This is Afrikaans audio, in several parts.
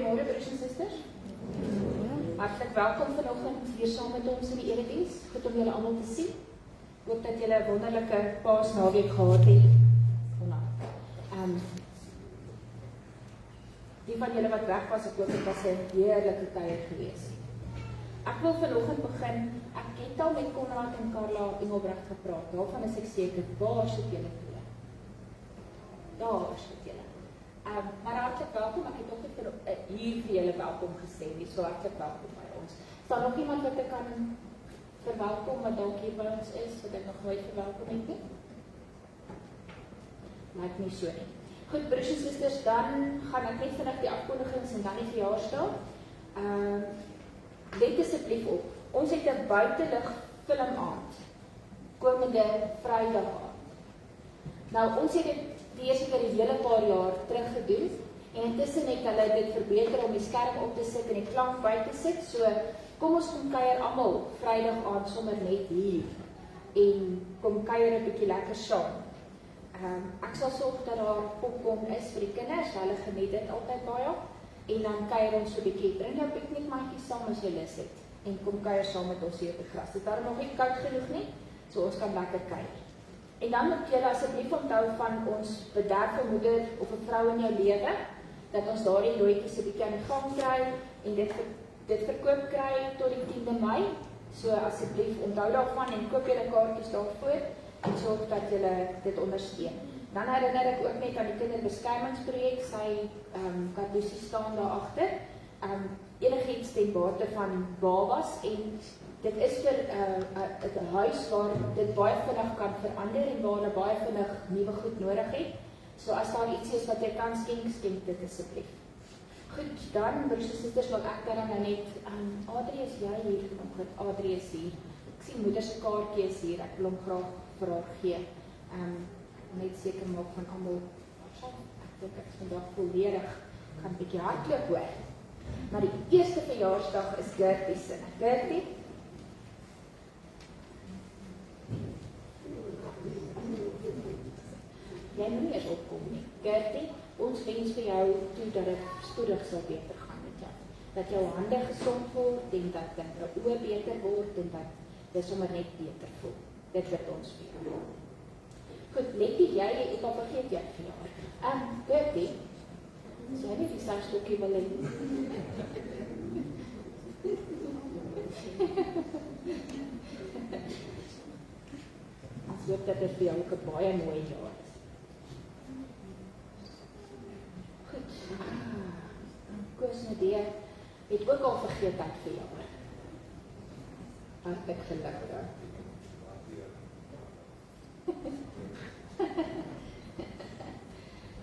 Goeiemôre broers en susters. Hartlik welkom vanoggend hier saam met ons in die erediens. Goed om julle almal te sien. Hoop dat julle 'n wonderlike Paasnaweek gehad het. Die van julle wat weg was, ek hoop dit was 'n heerlike kuier geweest. Ek wil vanoggend begin. Ek het al met Konrad en Carla Engelbrecht gepraat. Daarvan is ek seker, waar sit julle toe? Daar sit julle. Maar hartlik welkom, ek het ook hier vir julle welkom gesê, nie so hartlik welkom by ons. Is daar nog iemand wat ek kan verwelkom, wat dalk hier by ons is, wat ek nog nooit verwelkom het nie? Lyk nie so nie. Goed, broers en susters, dan gaan ek net vinnig die afkondigings en dan die verjaarsdag. Let asseblief op, ons het 'n buitelug filmaand, komende Vrydag aand. Nou, ons het dit die eerste keer die hele paar jaar terug gedoen, en intussen het hulle dit verbeter om die skerm op te sit en die klank by te sit, so kom ons kom kuier almal Vrydag aand sommer net hier, en kom kuier 'n bietjie lekker saam. Ek sal sorg dat daar popcorn is vir die kinders, hulle geniet dit altyd baie, en dan kuier ons so 'n bietjie, bring jou piknikmatjies saam as jy lus het, en kom kuier saam met ons hier op die gras. Dit is nog nie koud genoeg nie, so ons kan lekker kuier. En dan moet julle asseblief onthou van ons bederwe moeder of 'n vrou in jou lewe, dat ons daardie loetjies 'n bietjie aan die gang kry en dit verkoop kry tot die 10de Mei. So asseblief onthou daarvan en koop julle kaartjies daarvoor en sorg dat julle dit ondersteun. Dan herinner ek ook net aan die kinderbeskermingsprojek, sy Katlusie staan daar agter. Enigiets ten bate van babas en dit is vir 'n huis waar dit baie vinnig kan verander en waar hulle baie vinnig nuwe goed nodig het. So as daar iets is wat jy kan skenk dit asseblief. Goed, dan broers en susters, wil ek dan nou net, Adrie, is jy hier vanoggend? Adrie is hier. Ek sien moeder se kaartjie is hier, ek wil hom graag vir haar gee. Net seker maak van almal, ek dink ek is vandag volledig, kan 'n bietjie hardloop hoor. Maar die eerste verjaarsdag is Gertie se. Gertie? Jy moet nie eens opkom nie. Gertie, ons wens vir jou toe dat dit spoedig sal beter gaan met jou. Dat jou hande gesond word en dat jou oë beter word en dat jy sommer net beter voel. Dit wat ons vir jou. Goed, Letty, jy het al vergeet jy verjaar. Gertie, is jy nie die sagstokkie wil hê? Ons hoop dat dit vir jou ook 'n baie mooi jaar is. Goed. Koos Nadee het ook al vergeet dat vir jou. Hartlik gelukkig.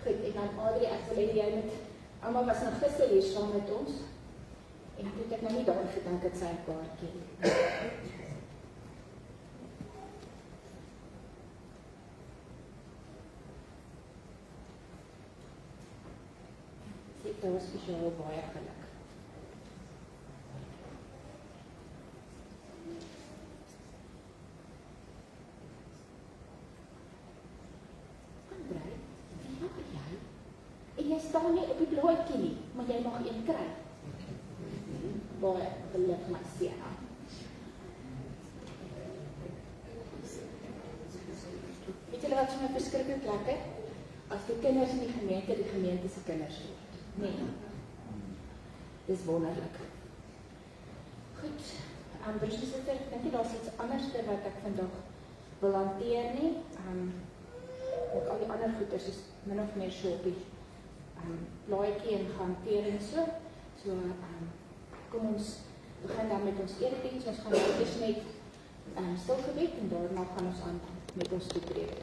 Goed, en dan Adrie, ek wil hê jy met almal was nog gister hier saam met ons. En toe het ek nou nie daarin gedink het sy 'n kaartjie. Dit was spesiaal baie geluk. Andrei, wie mag jy? En jy staan nie op die blaadjie nie, maar jy mag een kry. Baie geluk my seun. Weet julle wat vir my verskriklik lekker? As die kinders in die gemeente se kinders word. Nee. Dis wonderlik. Goed. Broers en susters, ek dink nie daar's iets anders wat ek vandag wil hanteer nie. Ook al die ander goeders is min of meer so op die blaadjie en gehanteer en so. So, kom ons begin dan met ons erediens. Ons gaan nou eers net stil gebed en daarna gaan ons aan met ons toetrede.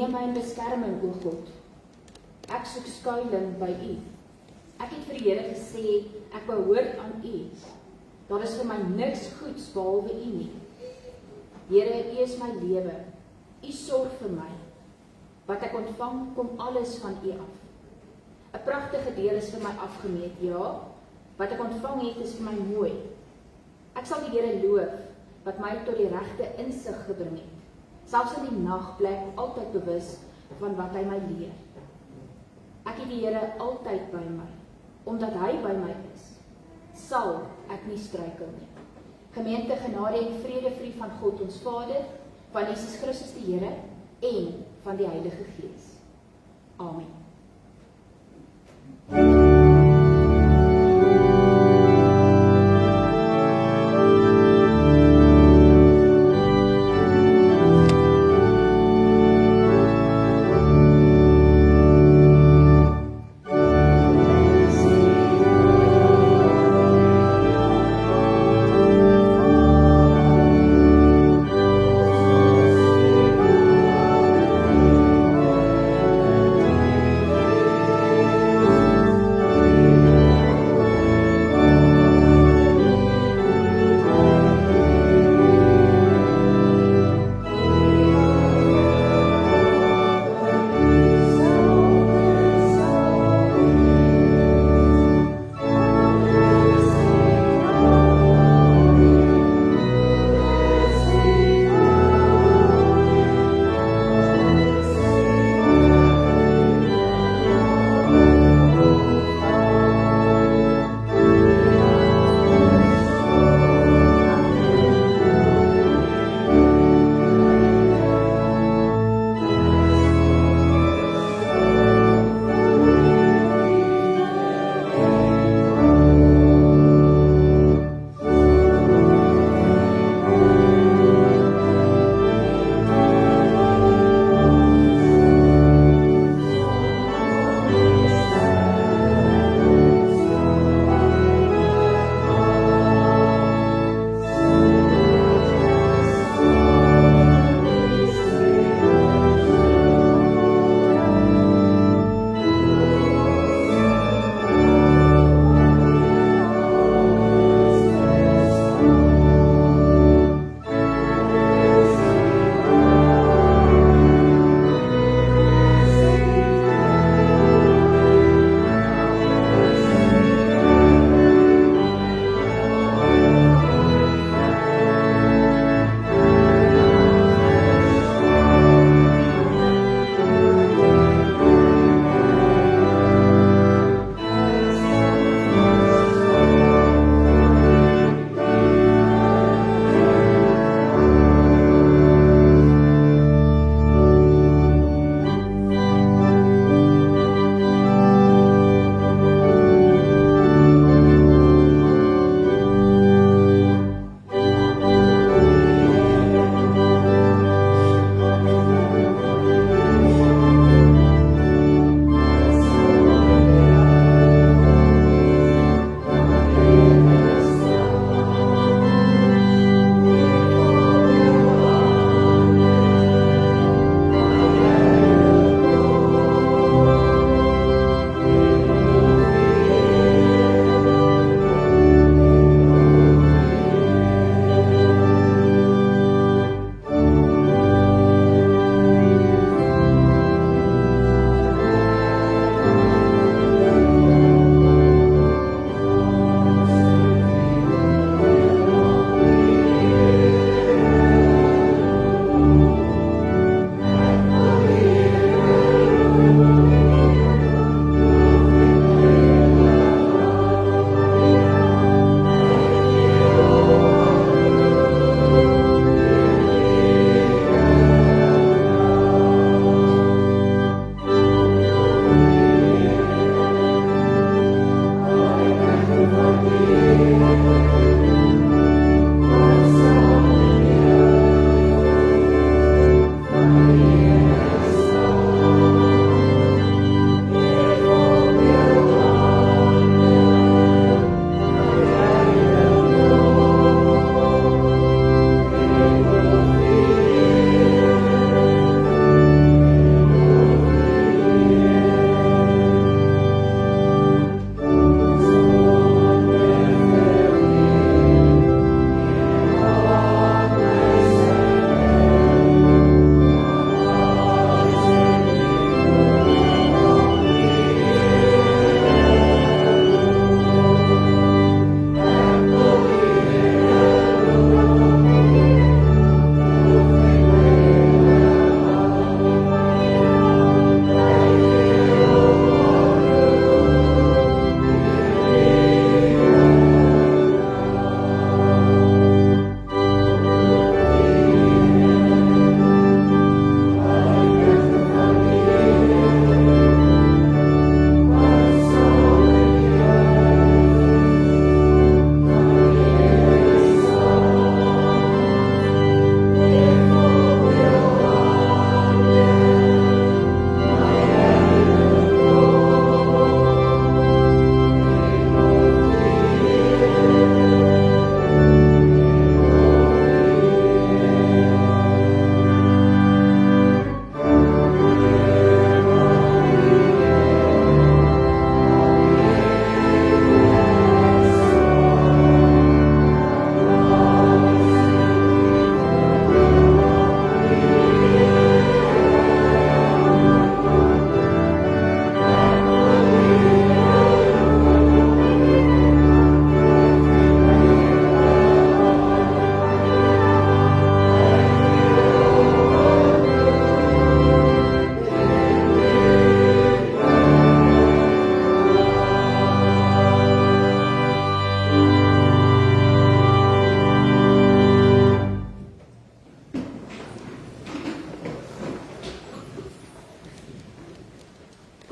Neem my in beskerming, o God. Ek soek skuiling by U. Ek het vir die Here gesê, ek behoort aan U. Daar is vir my niks goeds behalwe U nie. Here, U is my lewe. U sorg vir my. Wat ek ontvang, kom alles van U af. 'n Pragtige deel is vir my afgemeet, ja. Wat ek ontvang het, is vir my mooi. Ek sal die Here loof, wat my tot die regte insig gebring het. Selfs in die nag bly ek altyd bewus van wat hy my leer. Ek het die Here altyd by my. Omdat hy by my is, sal ek nie struikel nie. Gemeente, genade en vrede vir u van God ons Vader, van Jesus Christus die Here en van die Heilige Gees. Amen.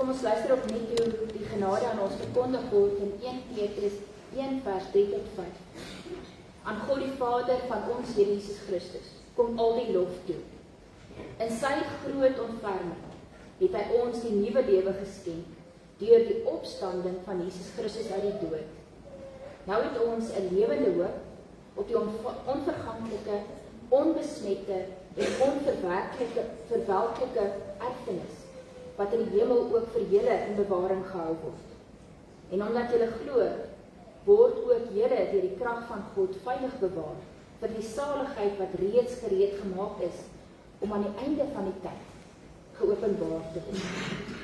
Kom ons luister opnuut hoe die genade aan ons verkondig word in 1 Petrus 1 vers 3 tot 5. Aan God die Vader van ons Here Jesus Christus kom al die lof toe. In sy groot ontferming het hy ons die nuwe lewe geskenk deur die opstanding van Jesus Christus uit die dood. Nou het ons 'n lewende hoop op die onverganklike, onbesmette en onverwelklike erfenis wat in die hemel ook vir julle in bewaring gehou word. En omdat julle glo, word ook julle deur die krag van God veilig bewaar vir die saligheid wat reeds gereed gemaak is om aan die einde van die tyd geopenbaar te word.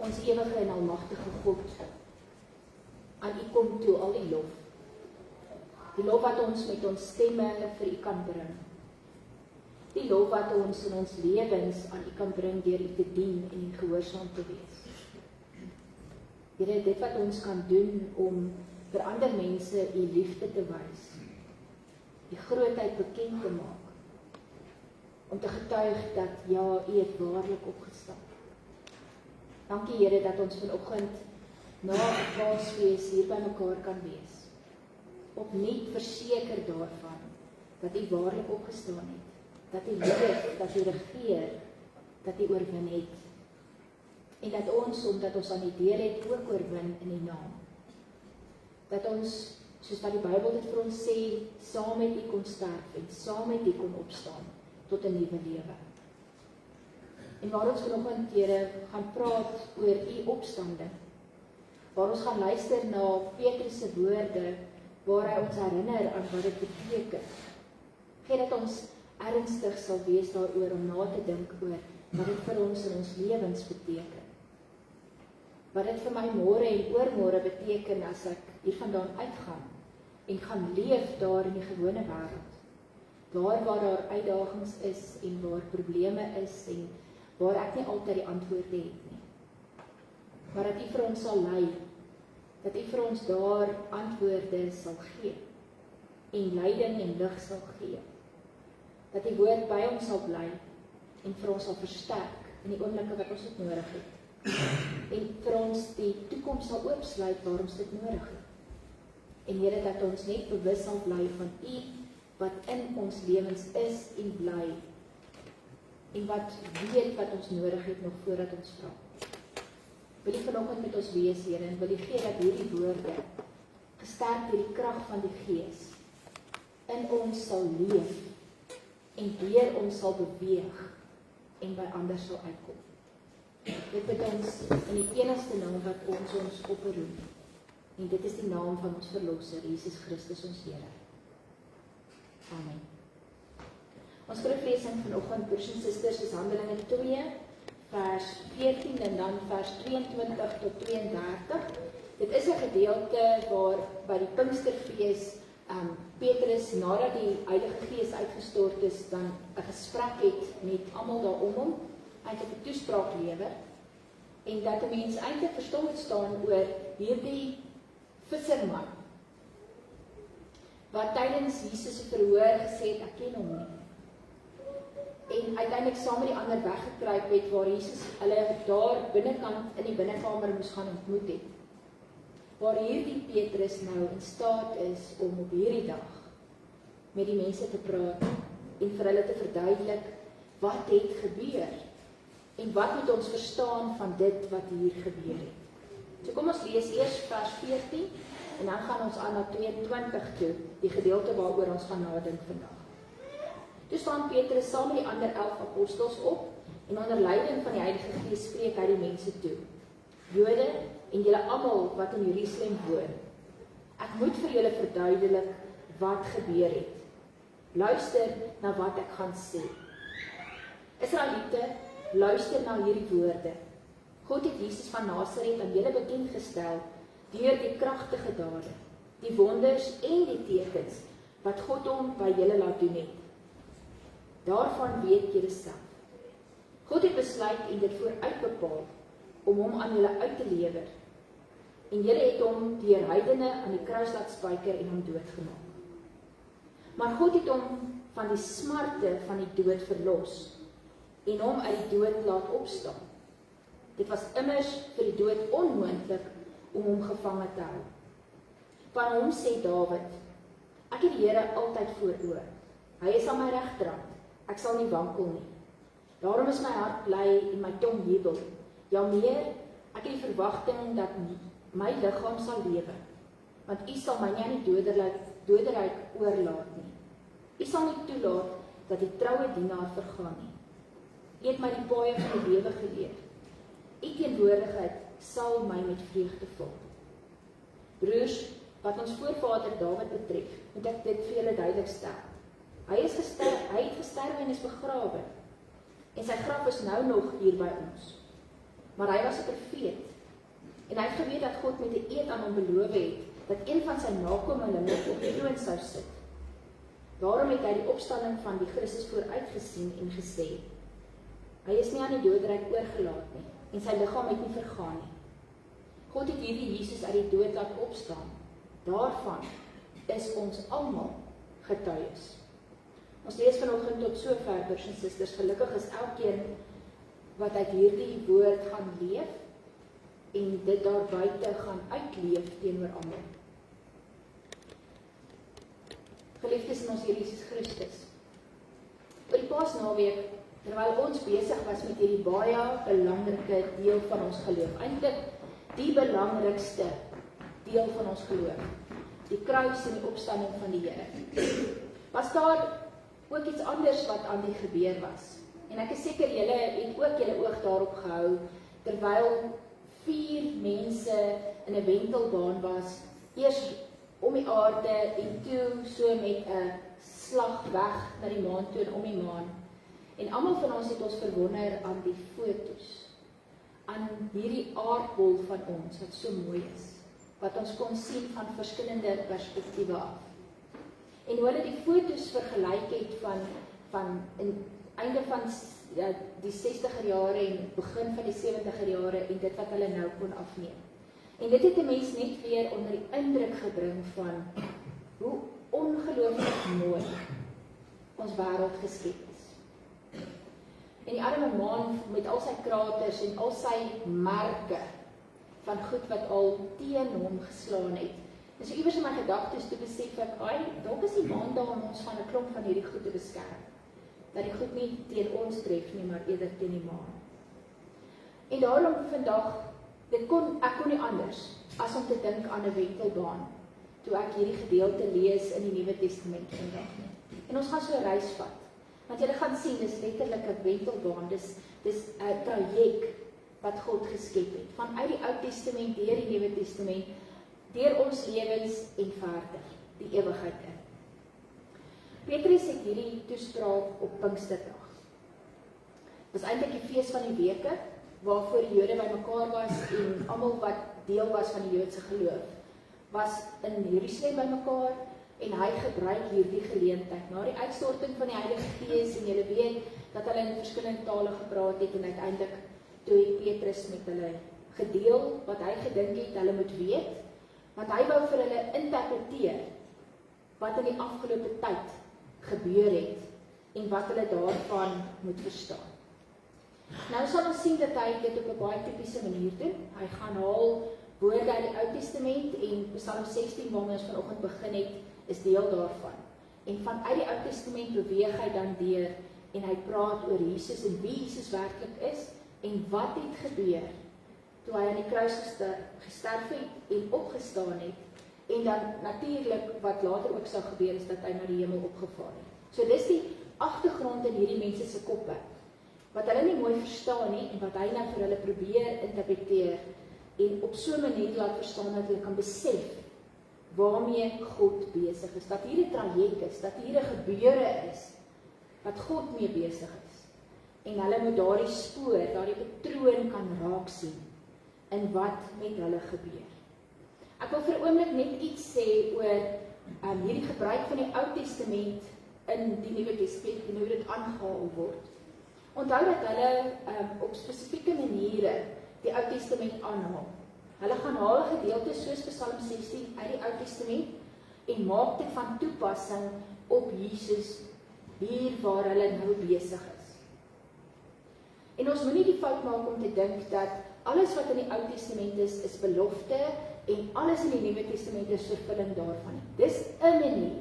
Ons ewige en almagtige God, aan U kom toe al die lof. Die lof wat ons met ons stemme vir U kan bring. Die lof wat ons in ons lewens aan U kan bring deur U te dien en gehoorsaam te wees. Here, dit wat ons kan doen om vir ander mense U liefde te wys, die grootheid bekend te maak, om te getuig dat ja, U het waarlik opgestaan. Dankie Here dat ons vanoggend na 'n Paasfees hier by mekaar kan wees. Opnuut verseker daarvan dat U waarlik opgestaan het, dat U leef, dat U regeer, dat U oorwin het. En dat ons, omdat ons aan die deur het, ook oorwin in U naam. Dat ons, soos wat die Bybel dit vir ons sê, saam met U kon sterf en saam met U kon opstaan tot 'n nuwe lewe. En waar ons vanoggend, Here, gaan praat oor U opstanding, waar ons gaan luister na Petrus se woorde, waar hy ons herinner aan wat dit beteken. Gee dat ons ernstig sal wees daaroor om na te dink oor wat dit vir ons in ons lewens beteken. Wat dit vir my môre en oormôre beteken as ek hiervandaan uitgaan en gaan leef daar in die gewone wêreld. daar waar daar uitdagings is en waar probleme is en waar ek nie altyd die antwoorde het nie. Maar dat U vir ons sal lei, dat U vir ons daar antwoorde sal gee en leiding en lig sal gee. Dat die woord by ons sal bly en vir ons sal versterk in die oomblikke wat ons dit nodig het. En vir ons die toekoms sal oopsluit waar ons dit nodig het. En Here, dat ons net bewus sal bly van U wat in ons lewens is en bly en wat weet wat ons nodig het nog voordat ons vra. Wil U vanoggend met ons wees, Here, en wil U gee dat hierdie woorde gesterk deur die krag van die Gees in ons sal leef en deur ons sal beweeg en by ander sal uitkom. Dit bid ons in die enigste naam wat ons oproep. En dit is die naam van ons Verlosser, Jesus Christus ons Here. Amen. Ons skriflesing vanoggend, broers en susters, is Handelinge 2, vers 14 en dan vers 22 tot 32. Dit is 'n gedeelte waar by die Pinksterfees Petrus, nadat die Heilige Gees uitgestort is, dan 'n gesprek het met almal daarom hom, eintlik 'n toespraak lewer, en dat 'n mens eintlik verstom het staan oor hierdie visserman, wat tydens Jesus se verhoor gesê het, ek ken hom nie. En uiteindelik saam met die ander weggekruip het, waar Jesus hulle daar binnekant in die binnekamer moes gaan ontmoet het. Waar hierdie Petrus nou in staat is om op hierdie dag met die mense te praat en vir hulle te verduidelik wat het gebeur en wat moet ons verstaan van dit wat hier gebeur het. So kom ons lees eers vers 14 en dan gaan ons aan na 22 toe, die gedeelte waaroor ons gaan nadink vandag. Toe staan Petrus saam met die ander 11 apostels op en onder leiding van die Heilige Gees spreek hy die mense toe. Jode en julle almal wat in Jerusalem woon, ek moet vir julle verduidelik wat gebeur het. Luister na wat ek gaan sê. Israeliete, luister na hierdie woorde. God het Jesus van Nasaret aan julle bekend gestel deur die kragtige dade, die wonders en die tekens wat God hom by julle laat doen het. Daarvan weet julle self. God het besluit en dit vooruit bepaal om hom aan julle uit te lewer. En julle het hom deur heidene aan die kruis laat spyker en hom doodgemaak. Maar God het hom van die smarte van die dood verlos en hom uit die dood laat opstaan. Dit was immers vir die dood onmoontlik om hom gevange te hou. Van hom sê Dawid, ek het die Here altyd voor oë. Hy is aan my regterhand, ek sal nie wankel nie. Daarom is my hart bly en my tong jubel. Ja meer, ek het die verwagting dat my liggaam sal lewe, want U sal my nie aan die doderyk oorlaat nie. U sal nie toelaat dat die troue dienaar vergaan nie. U het my die paaie van die lewe geleer. U teenwoordigheid sal my met vreugde vul. Broers, wat ons voorvader Dawid betref, moet ek dit vir julle duidelik stel. Hy het gesterf en is begrawe, en sy graf is nou nog hier by ons. Maar hy was 'n profeet, en hy het geweet dat God met 'n eed aan hom beloof het, dat een van sy nakomelinge op die troon sou sit. Daarom het hy die opstanding van die Christus vooruitgesien en gesê, hy is nie aan die doderyk oorgelaat nie, en sy liggaam het nie vergaan nie. God het hierdie Jesus uit die dood laat opstaan. Daarvan is ons almal getuies. Ons lees vanoggend tot sover, broers en susters. Gelukkig is elkeen wat uit hierdie woord gaan leef en dit daar buite gaan uitleef teenoor almal. Geliefdes in ons Here Jesus Christus. Oor die Paasnaweek, terwyl ons besig was met hierdie baie belangrike deel van ons geloof, eintlik die belangrikste deel van ons geloof, die kruis en die opstanding van die Here, was daar ook iets anders wat aan die gebeur was. En ek is seker julle het ook julle oog daarop gehou, terwyl 4 mense in 'n wentelbaan was, eers om die aarde en toe so met 'n slag weg na die maan toe en om die maan. En almal van ons het ons verwonder aan die fotos, aan hierdie aardbol van ons wat so mooi is, wat ons kon sien van verskillende perspektiewe af. En hoe hulle die foto's vergelyk het van einde van die 60er jare en begin van die 70er jare en dit wat hulle nou kon afneem. En dit het 'n mens net weer onder die indruk gebring van hoe ongelooflik mooi ons wêreld geskep is. En die arme maan met al sy kraters en al sy merke van goed wat al teen hom geslaan het. En so iewers in my gedagtes toe besef ek, dalk is die maan daar om ons van 'n klomp van hierdie goed te beskerm. Dat die goed nie teen ons tref nie, maar eerder teen die maan. En daarom vandag, ek kon nie anders as om te dink aan 'n wentelbaan, toe ek hierdie gedeelte lees in die Nuwe Testament vandag. En ons gaan so 'n reis vat, want julle gaan sien, dis letterlik 'n wentelbaan, dis 'n traject wat God geskep het, vanuit die Ou Testament, deur die Nuwe Testament, deur ons lewens en verder, die ewigheid in. Petrus het hierdie toespraak op Pinksterdag. Dit was eintlik die fees van die weke, waarvoor die Jode bymekaar was en almal wat deel was van die Joodse geloof, was in Jerusalem bymekaar en hy gebruik hierdie geleentheid. Na die uitstorting van die Heilige Gees en julle weet dat hulle in verskillende tale gepraat het en uiteindelik toe het Petrus met hulle gedeel wat hy gedink het hulle moet weet, want hy wou vir hulle interpreteer wat in die afgelope tyd gebeur het en wat hulle daarvan moet verstaan. Nou sal ons sien dat hy dit op 'n baie tipiese manier doen. Hy gaan haal woorde uit die Ou Testament en Psalm 16 waarmee ons vanoggend begin het, is deel daarvan. En vanuit die Ou Testament beweeg hy dan deur en hy praat oor Jesus en wie Jesus werklik is en wat het gebeur toe hy aan die kruis gesterf het en opgestaan het en dan natuurlik wat later ook sou gebeur is dat hy na die hemel opgevaar het. So dis die agtergrond in hierdie mense se koppe wat hulle nie mooi verstaan nie en wat hy nou vir hulle probeer interpreteer en op so 'n manier laat verstaan dat hulle kan besef waarmee God besig is, dat hier 'n traject is, dat hier 'n gebeure is wat God mee besig is. En hulle moet daardie spoor, daardie patroon kan raak sien in wat met hulle gebeur. Ek wil vir 'n oomblik net iets sê oor hierdie gebruik van die Ou Testament in die Nuwe Testament en hoe dit aangehaal word. Onthou dat hulle op spesifieke maniere die Ou Testament aanhaal. Hulle gaan haal gedeeltes soos Psalm 16 uit die Ou Testament en maak dit van toepassing op Jesus hier waar hulle nou besig is. En ons moenie die fout maak om te dink dat alles wat in die Ou Testament is belofte en alles in die Nuwe Testament is vervulling daarvan. Dis 'n manier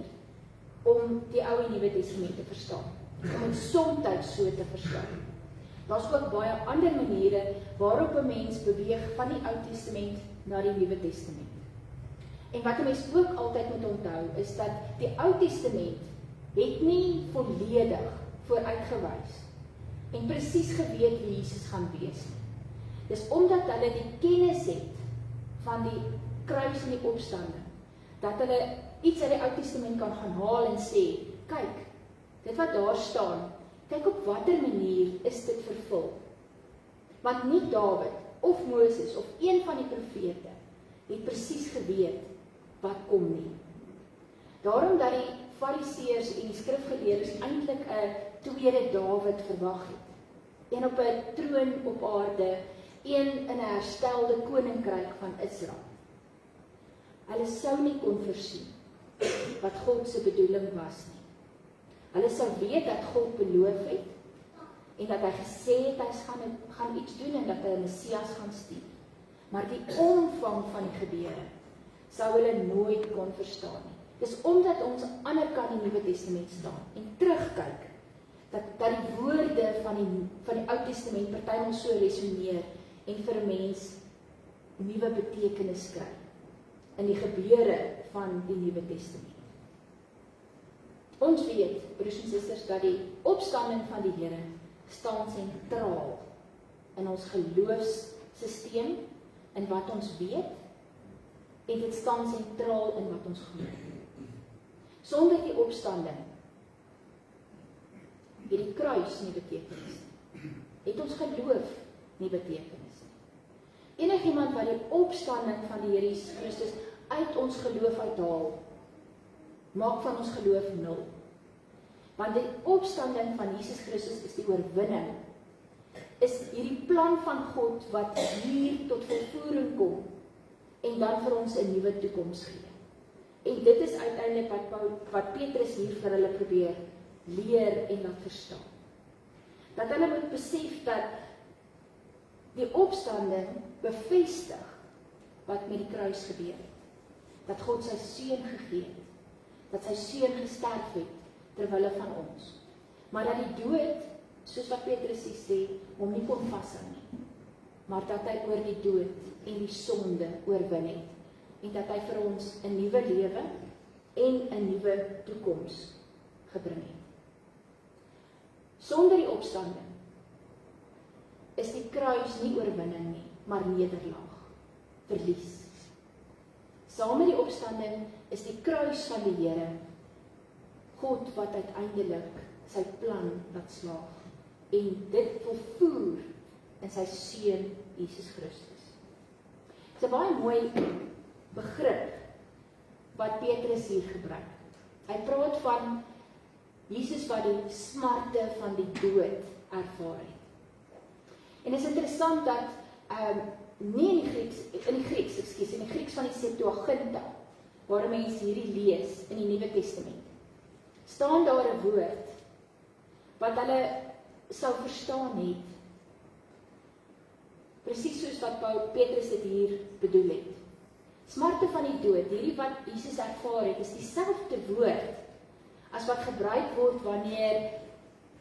om die Ou en Nuwe Testament te verstaan, om dit soms so te verstaan. Daar's ook baie ander maniere waarop 'n mens beweeg van die Ou Testament na die Nuwe Testament. En wat 'n mens ook altyd moet onthou is dat die Ou Testament het nie volledig vooruitgewys en presies geweet wie Jesus gaan wees nie. Dis omdat hulle die kennis het van die kruis en die opstanding, dat hulle iets uit die Ou Testament kan gaan haal en sê, kyk, dit wat daar staan, kyk op watter manier is dit vervul. Want nie Dawid of Moses of een van die profete het presies geweet wat kom nie. Daarom dat die Fariseërs en die skrifgeleerdes eintlik 'n tweede Dawid verwag het. Een op 'n troon op aarde, een in 'n herstelde koninkryk van Israel. Hulle sou nie kon voorsien wat God se bedoeling was nie. Hulle sou weet dat God beloof het en dat hy gesê het hy gaan iets doen en dat hy 'n Messias gaan stuur. Maar die omvang van die gebeure sou hulle nooit kon verstaan nie. Dis omdat ons aan die ander kant die Nuwe Testament staan en terugkyk dat die woorde van die Ou Testament partymal so resoneer en vir 'n mens nuwe betekenis kry in die gebeure van die Nuwe Testament. Ons weet, broers en susters, dat die opstanding van die Here staan sentraal in ons geloofssysteem, in wat ons weet, en dit staan sentraal in wat ons glo. Sonder die opstanding het die kruis nie betekenis nie. Het ons geloof nie betekenis nie. Enigiemand wat die opstanding van die Here Jesus Christus uit ons geloof uithaal, maak van ons geloof 0. Want die opstanding van Jesus Christus is die oorwinning. Is hierdie plan van God wat hier tot volvoering kom en dan vir ons 'n nuwe toekoms gee. En dit is uiteindelik wat Petrus hier vir hulle probeer leer en laat verstaan. Dat hulle moet besef dat die opstanding bevestig wat met die kruis gebeur het. Dat God sy seun gegee het. Dat sy seun gesterf het terwille van ons. Maar dat die dood, soos wat Petrus sê, hom nie kon vashou nie. Maar dat hy oor die dood en die sonde oorwin het. En dat hy vir ons 'n nuwe lewe en 'n nuwe toekoms gebring het. Sonder die opstanding is die kruis nie oorwinning nie, maar nederlaag, verlies. Saam met die opstanding is die kruis van die Here, God wat uiteindelik sy plan laat slaag en dit volvoer in sy seun Jesus Christus. Dit is 'n baie mooi begrip wat Petrus hier gebruik. Hy praat van Jesus wat die smarte van die dood ervaar het. En is interessant dat nie in die Grieks van die Septuaginta, waar mense hierdie lees in die Nuwe Testament, staan daar 'n woord wat hulle sou verstaan het, presies soos wat Petrus dit hier bedoel het. Smarte van die dood, hierdie wat Jesus ervaar het, is dieselfde woord as wat gebruik word wanneer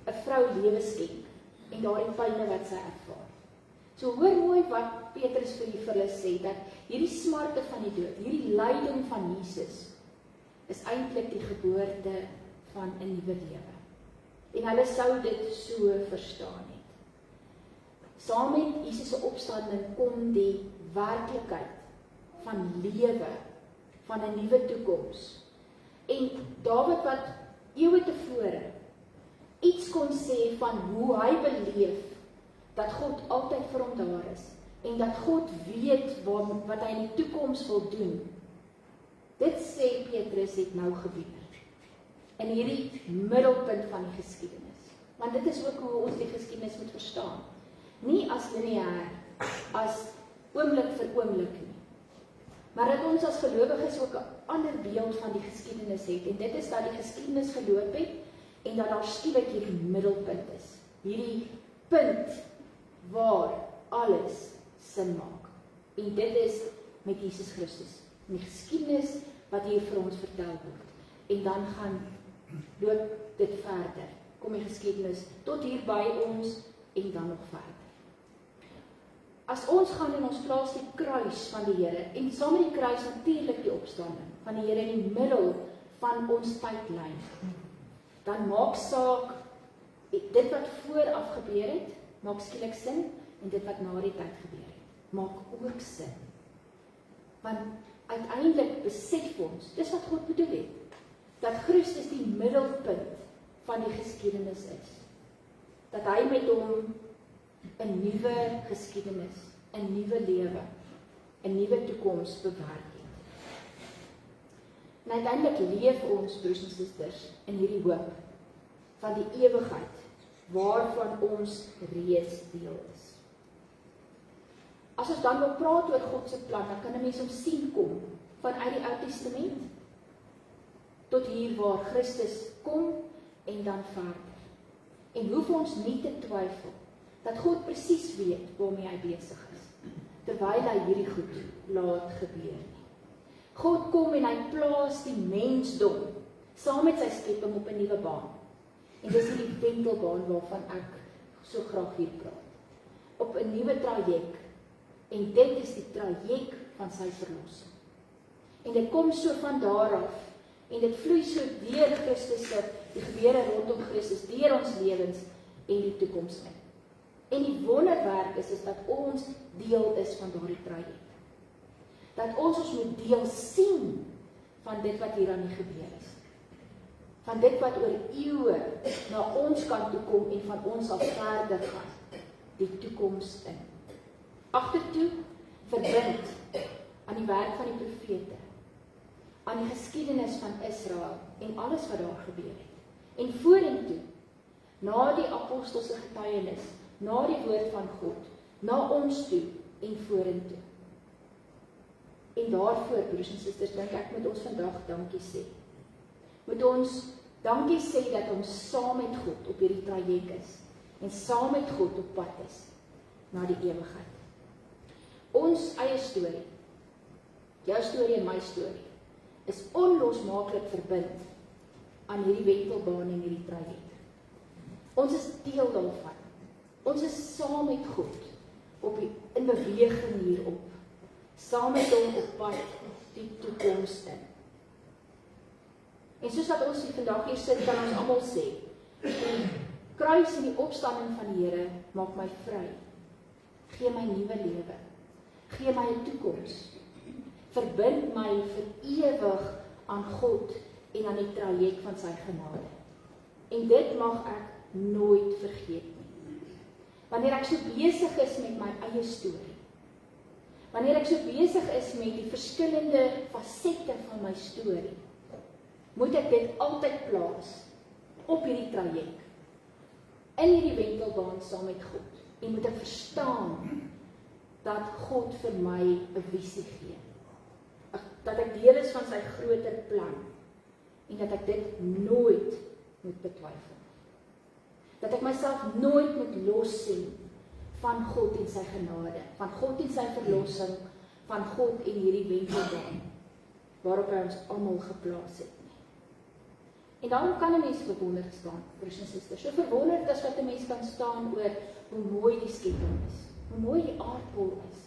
'n vrou lewe skenk en daardie pyne wat sy ervaar. So hoor mooi wat Petrus vir hulle sê, dat hierdie smarte van die dood, hierdie lyding van Jesus, is eintlik die geboorte van 'n nuwe lewe. En hulle sou dit so verstaan het. Saam met Jesus se opstanding kom die werklikheid van lewe, van 'n nuwe toekoms. En Dawid wat eeue tevore iets kon sê van hoe hy beleef dat God altyd vir hom daar is en dat God weet wat hy in die toekoms wil doen. Dit sê Petrus het nou gebeur in hierdie middelpunt van die geskiedenis. Want dit is ook hoe ons die geskiedenis moet verstaan. Nie as lineair, as oomblik vir oomblik nie. Maar dat ons as gelowiges ook 'n ander beeld van die geskiedenis het. En dit is dat die geskiedenis geloop het en dat daar skielik hierdie middelpunt is. Hierdie punt waar alles sin maak. En dit is met Jesus Christus. Die geskiedenis wat hier vir ons vertel word. En dan gaan loop dit verder. Kom die geskiedenis tot hier by ons en dan nog verder. As ons gaan en ons plaas die kruis van die Here en saam met die kruis natuurlik die opstanding van die Here in die middel van ons tydlyn, dan maak saak dit wat vooraf gebeur het, maak skielik sin en dit wat na die tyd gebeur het, maak ook sin. Want uiteindelik besef ons, dis wat God bedoel het, dat Christus die middelpunt van die geskiedenis is. Dat hy met hom 'n nuwe geskiedenis, 'n nuwe lewe, 'n nuwe toekoms bewerk het. En uiteindelik leef ons, broers en susters, in hierdie hoop van die ewigheid, waarvan ons reeds deel is. As ons dan wil praat oor God se plan, dan kan 'n mens hom sien kom, vanuit die Ou Testament, tot hier waar Christus kom, en dan verder. En hoef ons nie te twyfel, dat God presies weet waarmee hy besig is, terwyl hy hierdie goed laat gebeur nie. God kom en hy plaas die mensdom, saam met sy skepping op 'n nuwe baan. En dis hierdie wentelbaan waarvan ek so graag hier praat. Op 'n nuwe traject, en dit is die traject van sy verlossing. En dit kom so van daar af, en dit vloei so deur Christus se, die gebeure rondom Christus, deur ons lewens en die toekoms in. En die wonderwerk is dat ons deel is van daardie traject. Dat ons moet deel sien van dit wat hier aan die gebeur is. Van dit wat oor eeue na ons kant toe kom en van ons af verder gaan, die toekoms in. Agtertoe verbind aan die werk van die profete, aan die geskiedenis van Israel en alles wat daar gebeur het. En vorentoe, na die apostelse getuienis, na die woord van God, na ons toe en vorentoe. En daarvoor, broers en susters, dink ek moet ons vandag dankie sê. Moet ons dankie sê dat ons saam met God op hierdie traject is en saam met God op pad is na die ewigheid. Ons eie storie, jou storie en my storie, is onlosmaaklik verbind aan hierdie wentelbaan en hierdie traject. Ons is deel daarvan. Ons is saam met God in beweging hierop. Saam met hom op pad die toekoms in. En soos wat ons vandag hier sit, kan ons almal sê, die kruis en die opstanding van die Here maak my vry. Gee my nuwe lewe. Gee my 'n toekoms. Verbind my vir ewig aan God en aan die traject van sy genade. En dit mag ek nooit vergeet nie. Wanneer ek so besig is met my eie storie, wanneer ek so besig is met die verskillende fasette van my storie, moet ek dit altyd plaas op hierdie traject, in hierdie wentelbaan saam met God, en moet ek verstaan dat God vir my 'n visie gee, dat ek deel is van sy groter plan, en dat ek dit nooit moet betwyfel. Dat ek myself nooit moet los sien van God en sy genade, van God en sy verlossing, van God en hierdie wentelbaan, waarop hy ons almal geplaas het. En daarom kan 'n mens verwonderd staan, broers en susters, so verwonderd as wat 'n mens kan staan oor hoe mooi die skepping is, hoe mooi die aardbol is,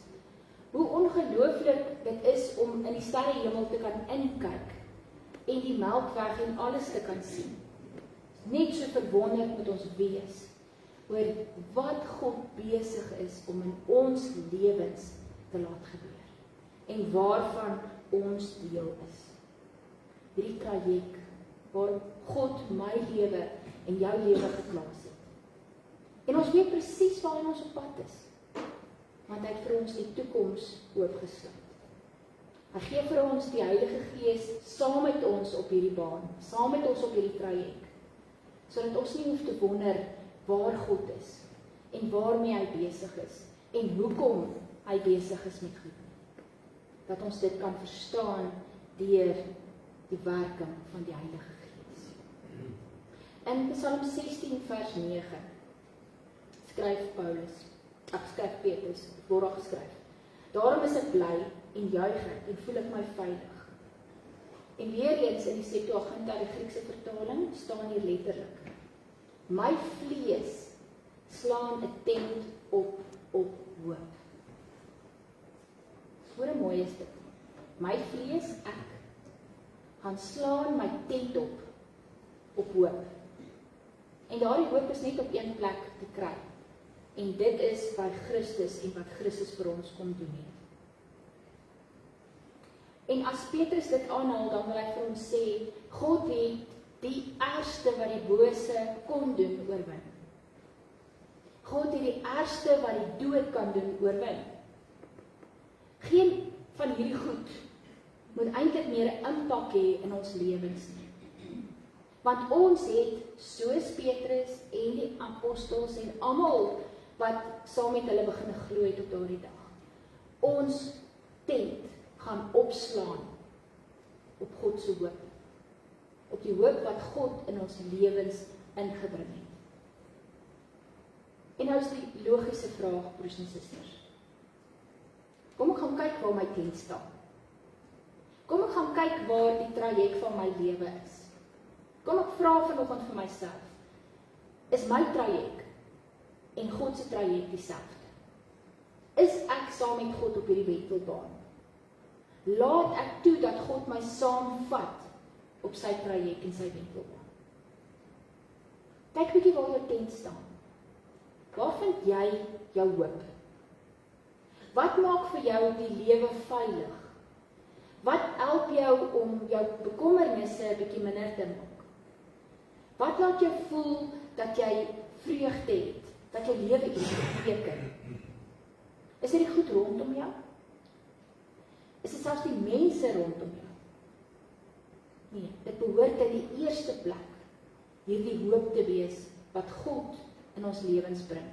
hoe ongelooflik dit is om in die sterrehemel te kan inkyk, en die Melkweg en alles te kan sien. Net so verwonderd moet ons wees oor wat God besig is om in ons lewens te laat gebeur en waarvan ons deel is. Hierdie traject waar God my lewe en jou lewe geplaas het. En ons weet presies waar ons op pad is, want hy het vir ons die toekoms oopgesluit. Hy gee vir ons die Heilige Gees saam met ons op hierdie baan, saam met ons op hierdie traject, sodat ons nie hoef te wonder waar God is, en waarmee hy besig is, en hoekom hy besig is met goed. Dat ons dit kan verstaan deur die werking van die Heilige Gees. In Psalm 16 vers 9 skryf Petrus, word daar geskryf, daarom is ek bly en juig ek en voel ek my veilig. En weer eens in die Septuaginta, die Griekse vertaling, staan hier letterlik, my vlees slaan 'n tent op hoop. Hoe mooi is dit? My vlees, ek, gaan slaan my tent op hoop. En daardie hoop is net op een plek te kry. En dit is by Christus en wat Christus vir ons kom doen het. En as Petrus dit aanhaal, dan wil hy vir ons sê, God het die ergste wat die bose kon doen oorwin. God het die ergste wat die dood kan doen oorwin. Geen van hierdie goed moet eintlik meer 'n impak hê in ons lewens nie. Want ons het, soos Petrus en die apostels en almal wat saam met hulle begin glo het op daardie dag, ons tent gaan opslaan op God se hoop. Op die hoop wat God in ons lewens ingebring het. En nou is die logiese vraag, broers en susters. Kom ek gaan kyk waar my tent staan. Kom ek gaan kyk waar die traject van my lewe is. Kom ek vra vanoggend vir myself, is my traject en God se traject dieselfde? Is ek saam met God op hierdie wentelbaan? Laat ek toe dat God my saamvat op sy traject en sy wentelbaan. Kyk bietjie waar jou tent staan. Waar vind jy jou hoop? Wat maak vir jou die lewe veilig? Wat help jou om jou bekommernisse 'n bietjie minder te maak? Wat laat jou voel dat jy vreugde het, dat jou lewe iets beteken? Is dit die goed rondom jou? Is dit selfs die mense rondom jou? Nee, dit behoort in die eerste plek hierdie hoop te wees wat God in ons lewens bring.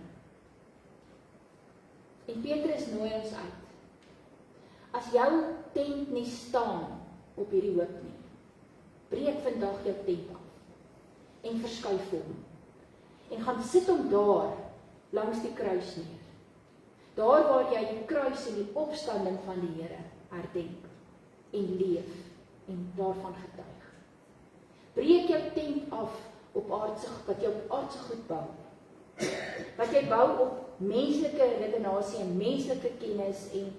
En Petrus nooi ons uit. As jou tent nie staan op hierdie hoop nie, breek vandag jou tent af en verskuif hom. En gaan sit hom daar langs die kruis neer. Daar waar jy die kruis en die opstanding van die Here herdenk en leef en daarvan getuig. Breek jou tent af op aardse, wat jy op aardse goed bou. Wat jy bou op menslike redenasie en menslike kennis en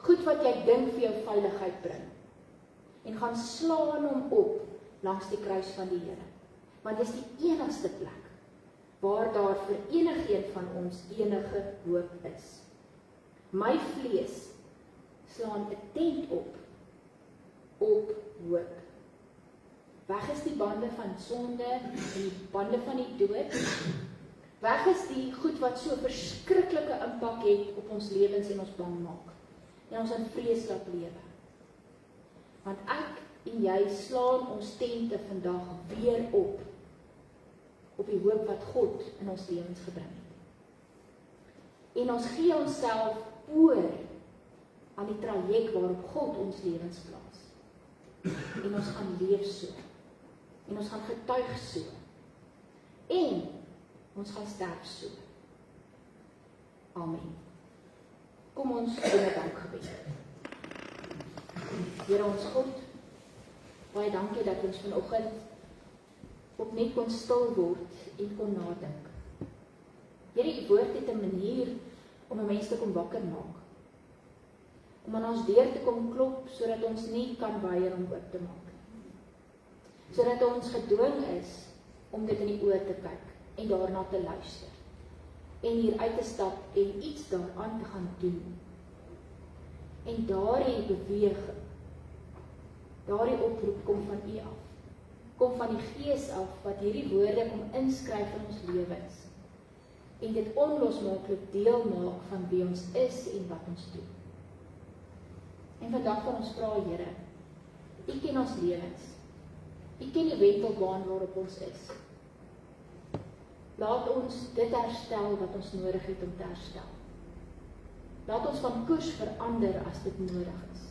goed wat jy dink vir jou veiligheid bring. En gaan slaan hom op langs die kruis van die Here. Want dit is die enigste plek waar daar vir enigeen van ons enige hoop is. My vlees slaan 'n tent op hoop. Weg is die bande van sonde en die bande van die dood. Weg is die goed wat so verskriklike impak het op ons lewens en ons bang maak. En ons in vrees laat lewe. Want ek en jy slaan ons tente vandag weer op die hoop wat God in ons lewens gebring het. En ons gee onsself oor aan die traject waarop God ons lewens plaas. En ons gaan leef so. En ons gaan getuig so. En ons gaan sterf so. Amen. Kom ons doen 'n dankgebed. Here ons God, baie dankie dat ons vanoggend opnuut kon stil word en kon nadink. Here, U woord het 'n manier om 'n mens te kom wakker maak. Om aan ons deur te kom klop, sodat ons nie kan weier om oop te maak. Sodat ons gedwing is om dit in die oë te kyk en daarna te luister. En hier uit te stap en iets daaraan te gaan doen. En daardie beweging, daardie oproep kom van U af. Kom van die Gees af, wat hierdie woorde kom inskryf in ons lewens. En dit onlosmaaklik deel maak van wie ons is en wat ons doen. En vandag van ons vra, Here, U ken ons lewens. U ken die wentelbaan waarop ons is. Laat ons dit herstel wat ons nodig het om te herstel. Laat ons van koers verander as dit nodig is.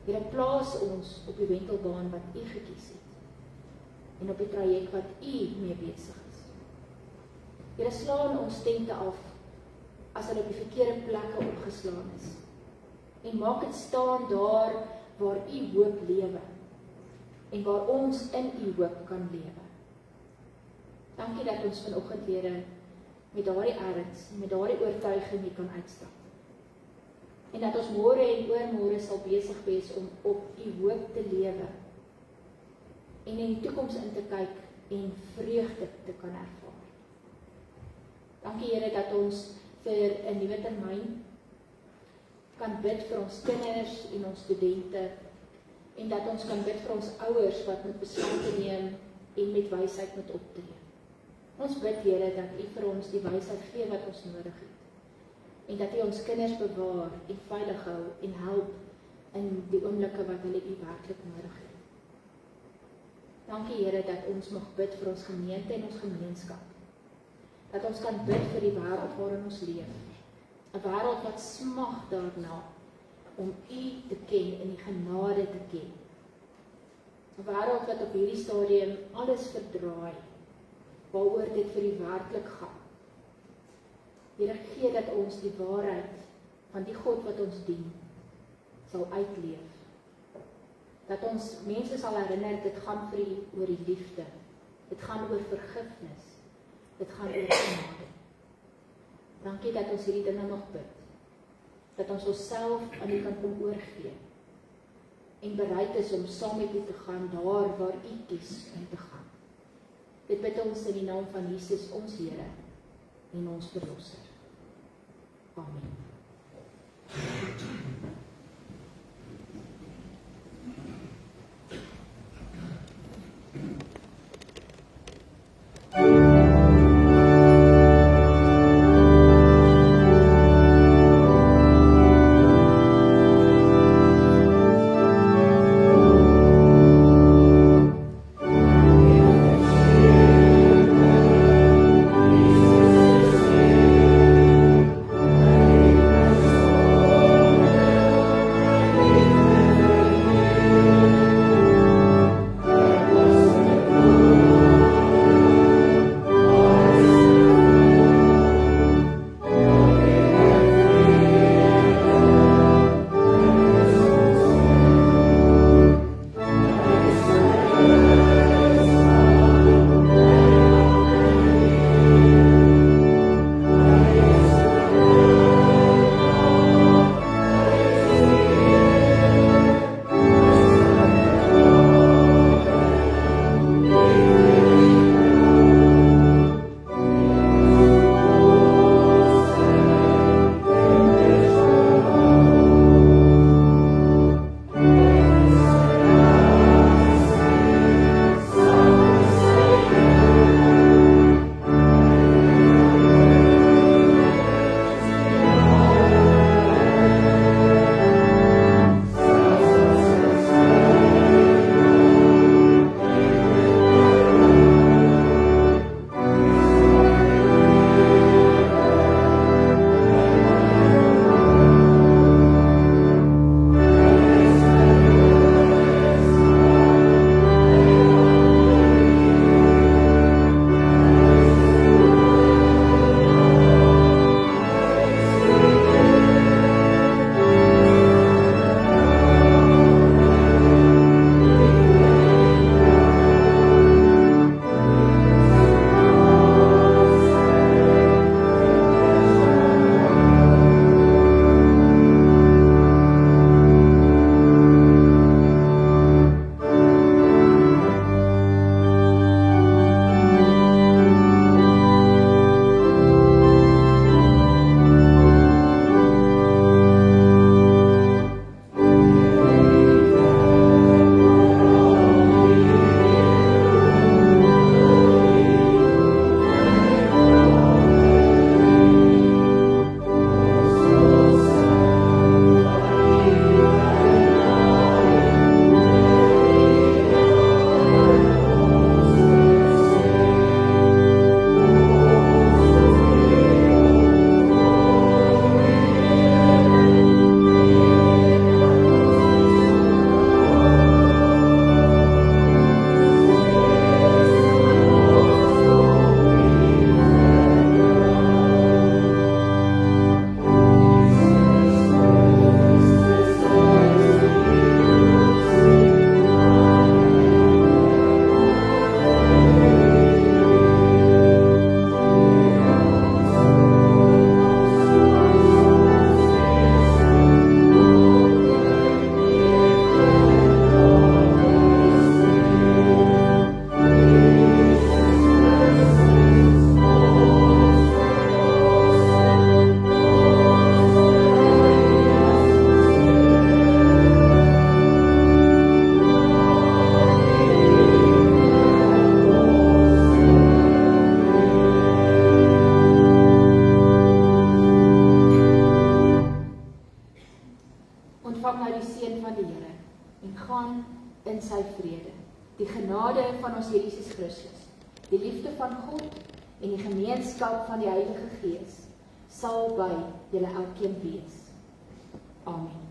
Here, plaas ons op die wentelbaan wat U gekies het. En op die traject wat U mee besig is. Here, slaan ons tente af as hulle op die verkeerde plekke opgeslaan is. En maak dit staan daar waar U hoop lewe. En waar ons in U hoop kan lewe. Dankie dat ons vanoggend, Here, met daardie erns, met daardie oortuiging nie kan uitstap. En dat ons môre en oormôre sal besig wees om op U hoop te lewe. En in die toekoms in te kyk en vreugde te kan ervaar. Dankie, Here, dat ons vir 'n nuwe termyn kan bid vir ons kinders en ons studente. En dat ons kan bid vir ons ouers wat moet besluite neem en met wysheid moet optree. Ons bid, Here, dat U vir ons die wysheid gee wat ons nodig het. En dat U ons kinders bewaar en veilig hou en help in die oomblikke wat hulle U werklik nodig het. Dankie, Here, dat ons mag bid vir ons gemeente en ons gemeenskap. Dat ons kan bid vir die wêreld waarin ons leef. 'n Wêreld wat smag daarna om U te ken en die genade te ken. 'n Wêreld wat op hierdie stadium alles verdraai, waaroor dit vir U werklik gaan. Here, gee dat ons die waarheid van die God wat ons dien, sal uitleef. Dat ons mense sal herinner, dit gaan vir U oor die liefde. Dit gaan oor vergifnis. Dit gaan oor genade. Dankie dat ons hierdie dinge nog bid. Dat ons onsself aan U kan kom oorgee. En bereid is om saam met U te gaan daar waar U kies om te gaan. Dit bid ons in die naam van Jesus, ons Here en ons Verlosser. Amen. sy vrede, die genade van ons Here Jesus Christus, die liefde van God en die gemeenskap van die Heilige Gees sal by julle elkeen wees. Amen.